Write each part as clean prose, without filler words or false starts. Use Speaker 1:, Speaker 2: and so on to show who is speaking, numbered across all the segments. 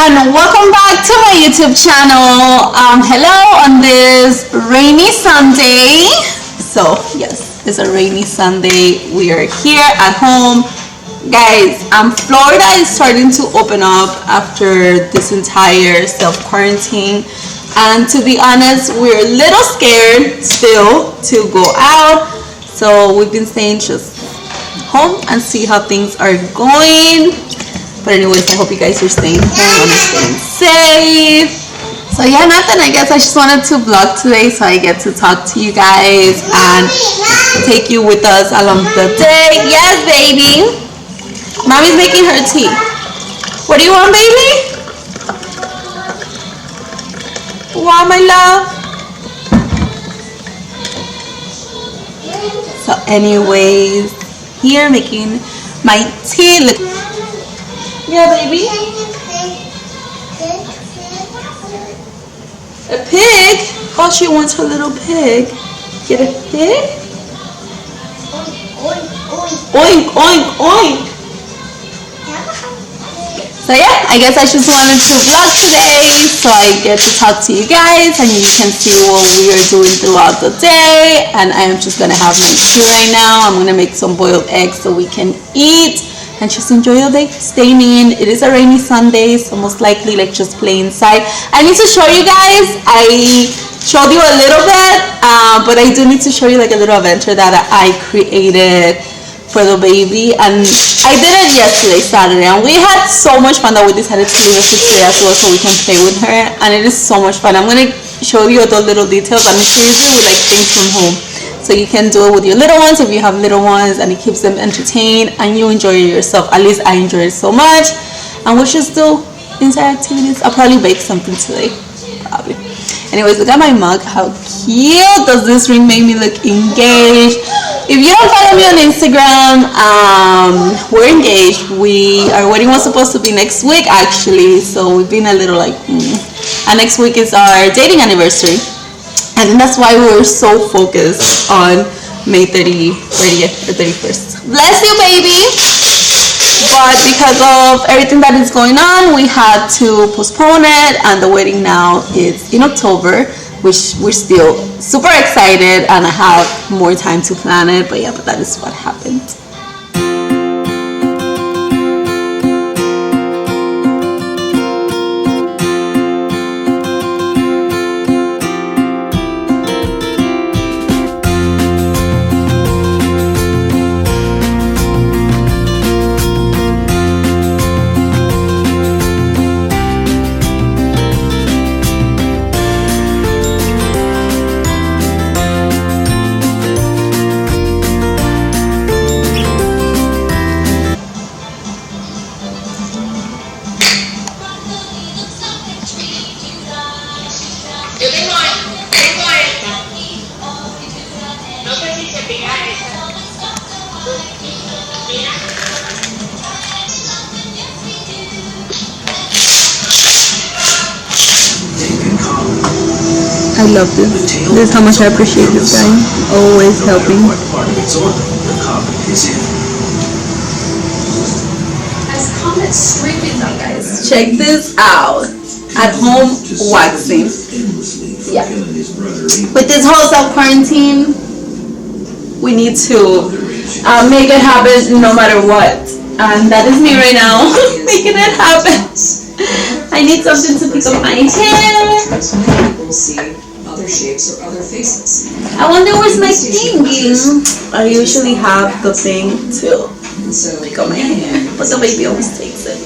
Speaker 1: And welcome back to my YouTube channel. Hello on this rainy Sunday. So yes, it's a rainy Sunday. We are here at home, guys. Florida is starting to open up after this entire self-quarantine, and to be honest, we're a little scared still to go out, so we've been staying just home and see how things are going. But anyways, I hope you guys are staying home and staying safe. So yeah, nothing. I guess I just wanted to vlog today so I get to talk to you guys and take you with us along the day. Yes, baby. Mommy's making her tea. What do you want, baby? What, my love? So anyways, here making my tea. Yeah, baby. A pig? Oh, she wants her little pig. Get a pig? Oink, oink, oink. So yeah, I guess I just wanted to vlog today so I get to talk to you guys and you can see what we are doing throughout the day. And I am just gonna have my tea right now. I'm gonna make some boiled eggs so we can eat and just enjoy your day staying in. It is a rainy Sunday, so most likely like just play inside. I need to show you guys, I showed you a little bit, but I do need to show you like a little adventure that I created for the baby, and I did it yesterday, Saturday, and we had so much fun that we decided to leave it to today as well so we can play with her, and it is so much fun. I'm gonna show you the little details, and it's usually with like things from home. So you can do it with your little ones if you have little ones, and it keeps them entertained and you enjoy it yourself. At least I enjoy it so much. And we'll just do inside activities. I'll probably bake something today, probably. Anyways, look at my mug. How cute does this ring make me look engaged? If you don't follow me on Instagram, we're engaged. Our wedding was supposed to be next week actually, so we've been a little like and next week is our dating anniversary. And that's why we were so focused on May 30th or 31st. Bless you, baby! But because of everything that is going on, we had to postpone it, and the wedding now is in October, which we're still super excited, and I have more time to plan it. But yeah, but that is what happened. I love this. This is how much I appreciate this guy. Always helping. Now guys, check this out. At home waxing. Yeah. With this whole self-quarantine, we need to make it happen no matter what. And that is me right now, making it happen. I need something to pick up my hair. Other shapes or other faces. I wonder where's my thingy. I usually have the thing to pick up my hair, but the baby always takes it.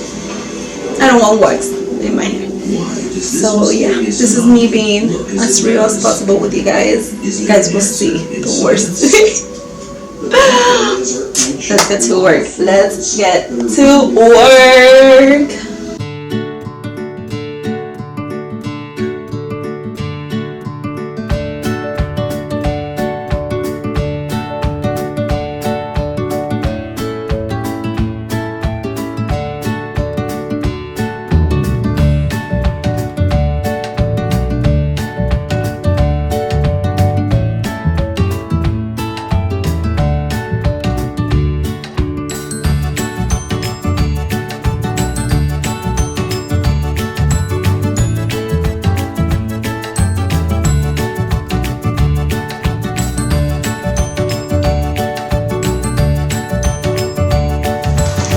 Speaker 1: I don't want wax in my hair. So yeah, this is me being as real as possible with you guys. You guys will see the worst. Let's get to work. Let's get to work.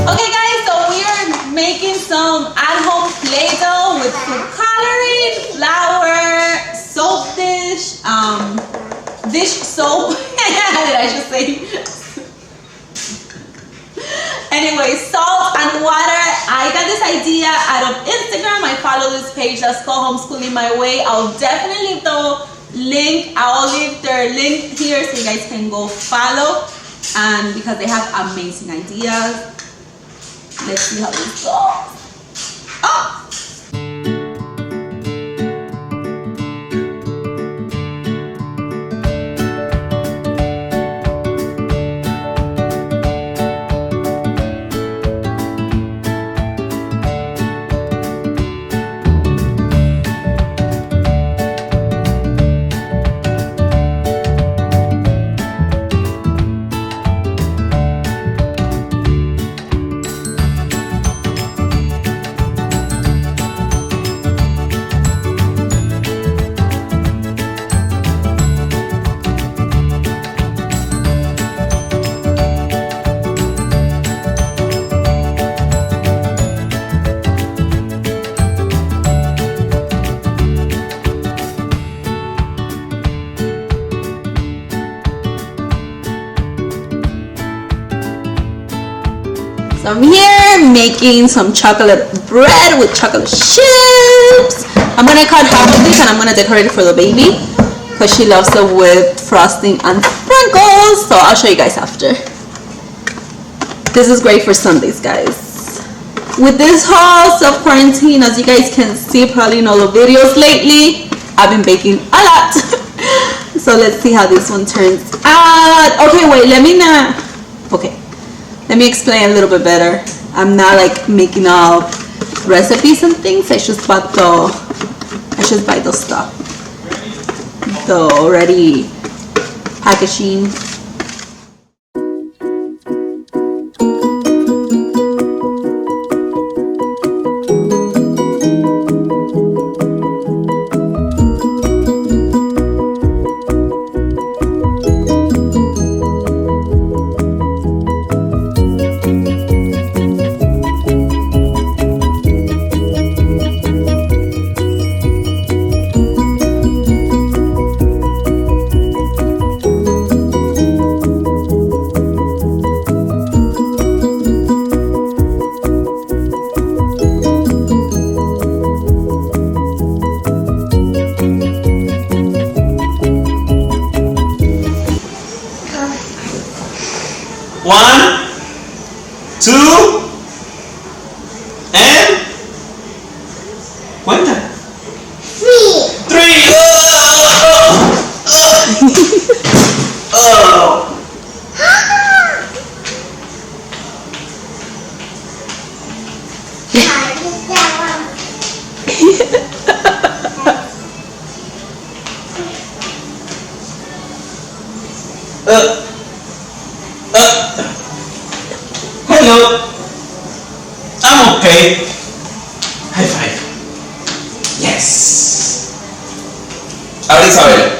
Speaker 1: Okay guys, so we are making some at-home Play-Doh with food coloring, flour, soap dish, dish soap. Did I just say? Anyway, salt and water. I got this idea out of Instagram. I follow this page that's called Homeschooling My Way. I'll definitely leave the link. I'll leave their link here so you guys can go follow. And because they have amazing ideas. Let's see how this goes. Oh! So I'm here making some chocolate bread with chocolate chips. I'm gonna cut half of this and I'm gonna decorate it for the baby because she loves it with frosting and sprinkles. So I'll show you guys after. This is great for Sundays, guys. With this whole self-quarantine, as you guys can see probably in all the videos lately, I've been baking a lot. So let's see how this one turns out. Okay, wait, let me explain a little bit better. I'm not like making up recipes and things. I just buy the stuff, the already packaging.
Speaker 2: One, two, and cuenta. Three. Oh. Hello. I'm okay. High five. Yes. Ahora Isabel.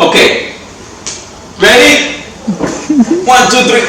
Speaker 2: Okay. Ready? 1, 2, 3.